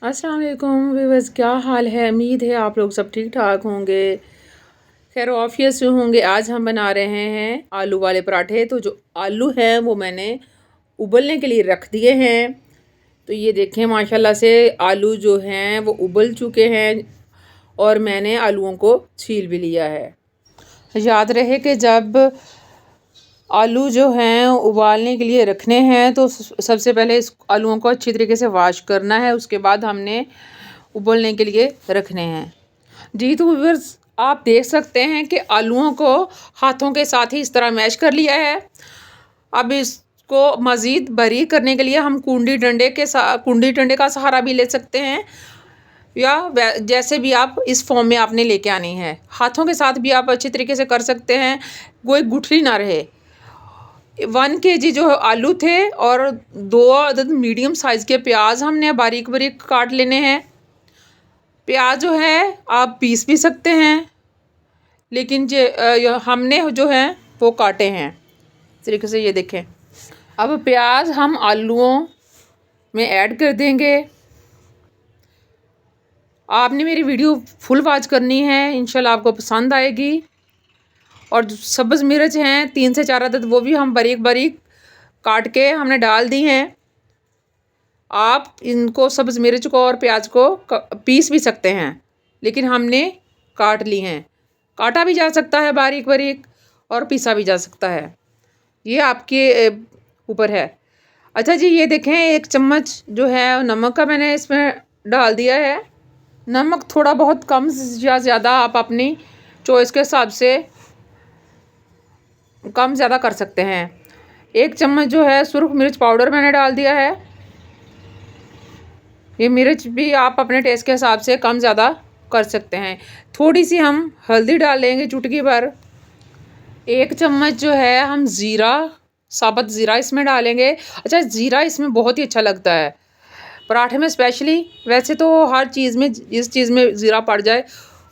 अस्सलाम वालेकुम व्यूअर्स, क्या हाल है। उम्मीद है आप लोग सब ठीक ठाक होंगे, खैर ऑफियस से होंगे। आज हम बना रहे हैं आलू वाले पराठे। तो जो आलू हैं वो मैंने उबलने के लिए रख दिए हैं। तो ये देखें माशाल्लाह से आलू जो हैं वो उबल चुके हैं और मैंने आलूओं को छील भी लिया है। याद रहे कि जब आलू जो हैं उबालने के लिए रखने हैं तो सबसे पहले इस आलूओं को अच्छी तरीके से वॉश करना है, उसके बाद हमने उबलने के लिए रखने हैं। जी तो व्यूअर्स, आप देख सकते हैं कि आलूओं को हाथों के साथ ही इस तरह मैश कर लिया है। अब इसको मज़ीद बारीक करने के लिए हम कुंडी डंडे का सहारा भी ले सकते हैं, या जैसे भी आप इस फॉर्म में आपने लेके आनी है। हाथों के साथ भी आप अच्छी तरीके से कर सकते हैं, कोई गुठली ना रहे। 1 kg जो आलू थे और 2 अदद मीडियम साइज़ के प्याज हमने बारीक बारीक काट लेने हैं। प्याज जो है आप पीस भी सकते हैं, लेकिन हमने जो है वो काटे हैं इस तरीके से। ये देखें, अब प्याज हम आलूओं में ऐड कर देंगे। आपने मेरी वीडियो फुल वॉच करनी है, इंशाल्लाह आपको पसंद आएगी। और सब्ज़ मिर्च हैं 3 से 4 अदद, वो भी हम बारीक बारीक काट के हमने डाल दी हैं। आप इनको सब्ज़ मिर्च को और प्याज को पीस भी सकते हैं, लेकिन हमने काट ली हैं। काटा भी जा सकता है बारीक बारीक और पीसा भी जा सकता है, ये आपके ऊपर है। अच्छा जी, ये देखें 1 चम्मच जो है नमक का मैंने इसमें डाल दिया है। नमक थोड़ा बहुत कम या ज़्यादा आप अपनी चॉइस के हिसाब से कम ज़्यादा कर सकते हैं। 1 चम्मच जो है सुरख मिर्च पाउडर मैंने डाल दिया है। ये मिर्च भी आप अपने टेस्ट के हिसाब से कम ज़्यादा कर सकते हैं। थोड़ी सी हम हल्दी डाल लेंगे, चुटकी भर। 1 चम्मच जो है हम ज़ीरा, साबुत ज़ीरा इसमें डालेंगे। अच्छा, ज़ीरा इसमें बहुत ही अच्छा लगता है पराठे में स्पेशली। वैसे तो हर चीज़ में, जिस चीज़ में ज़ीरा पड़ जाए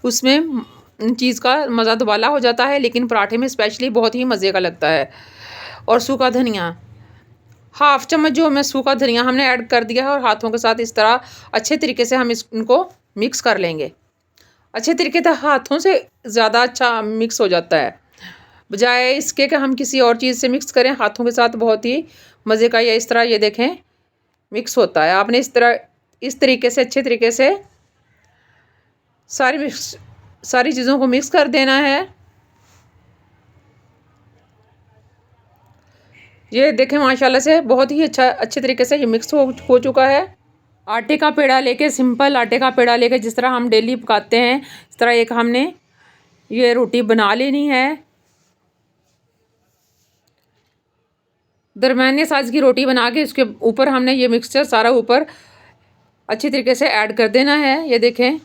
उसमें चीज़ का मज़ा दुबाला हो जाता है, लेकिन पराठे में स्पेशली बहुत ही मज़े का लगता है। और सूखा धनिया 1/2 चम्मच जो मैं सूखा धनिया हमने ऐड कर दिया है, और हाथों के साथ इस तरह अच्छे तरीके से हम इनको मिक्स कर लेंगे। अच्छे तरीके से हाथों से ज़्यादा अच्छा मिक्स हो जाता है, बजाय इसके कि हम किसी और चीज़ से मिक्स करें। हाथों के साथ बहुत ही मज़े का ये इस तरह ये देखें मिक्स होता है। आपने इस तरीके से अच्छे तरीके से सारी चीज़ों को मिक्स कर देना है। ये देखें माशाल्लाह से बहुत ही अच्छे तरीके से ये मिक्स हो चुका है। आटे का पेड़ा लेके, सिंपल आटे का पेड़ा लेके, जिस तरह हम डेली पकाते हैं, इस तरह एक हमने ये रोटी बना लेनी है। दरमियाने साइज़ की रोटी बना के उसके ऊपर हमने ये मिक्सचर सारा ऊपर अच्छी तरीके से ऐड कर देना है। ये देखें,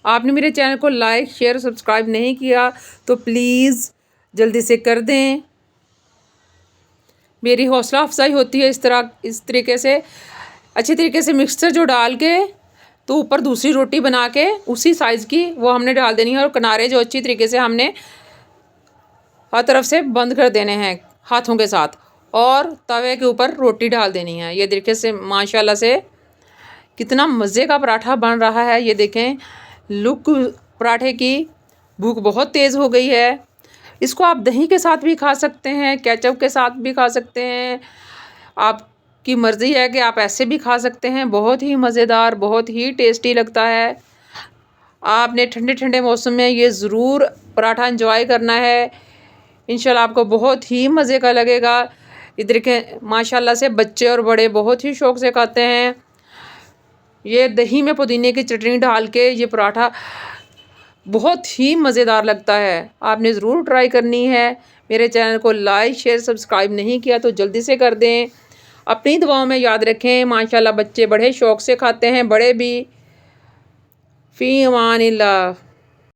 आपने मेरे चैनल को लाइक शेयर सब्सक्राइब नहीं किया तो प्लीज़ जल्दी से कर दें, मेरी हौसला अफजाई होती है। इस तरीके से अच्छी तरीके से मिक्सचर जो डाल के तो ऊपर दूसरी रोटी बना के उसी साइज़ की वो हमने डाल देनी है, और किनारे जो अच्छी तरीके से हमने हर तरफ से बंद कर देने हैं हाथों के साथ, और तवे के ऊपर रोटी डाल देनी है। ये तरीके से माशाल्लाह से कितना मज़े का पराठा बन रहा है। ये देखें लुक पराठे की, भूख बहुत तेज़ हो गई है। इसको आप दही के साथ भी खा सकते हैं, केचप के साथ भी खा सकते हैं, आपकी मर्ज़ी है कि आप ऐसे भी खा सकते हैं। बहुत ही मज़ेदार, बहुत ही टेस्टी लगता है। आपने ठंडे ठंडे मौसम में ये ज़रूर पराठा एंजॉय करना है, इंशाल्लाह आपको बहुत ही मज़े का लगेगा। इधर के माशाल्लाह से बच्चे और बड़े बहुत ही शौक़ से खाते हैं। ये दही में पुदीने की चटनी डाल के ये पराठा बहुत ही मज़ेदार लगता है, आपने ज़रूर ट्राई करनी है। मेरे चैनल को लाइक शेयर सब्सक्राइब नहीं किया तो जल्दी से कर दें। अपनी दुआओं में याद रखें। माशाल्लाह बच्चे बड़े शौक़ से खाते हैं, बड़े भी। फ़ी अमानिल्लाह।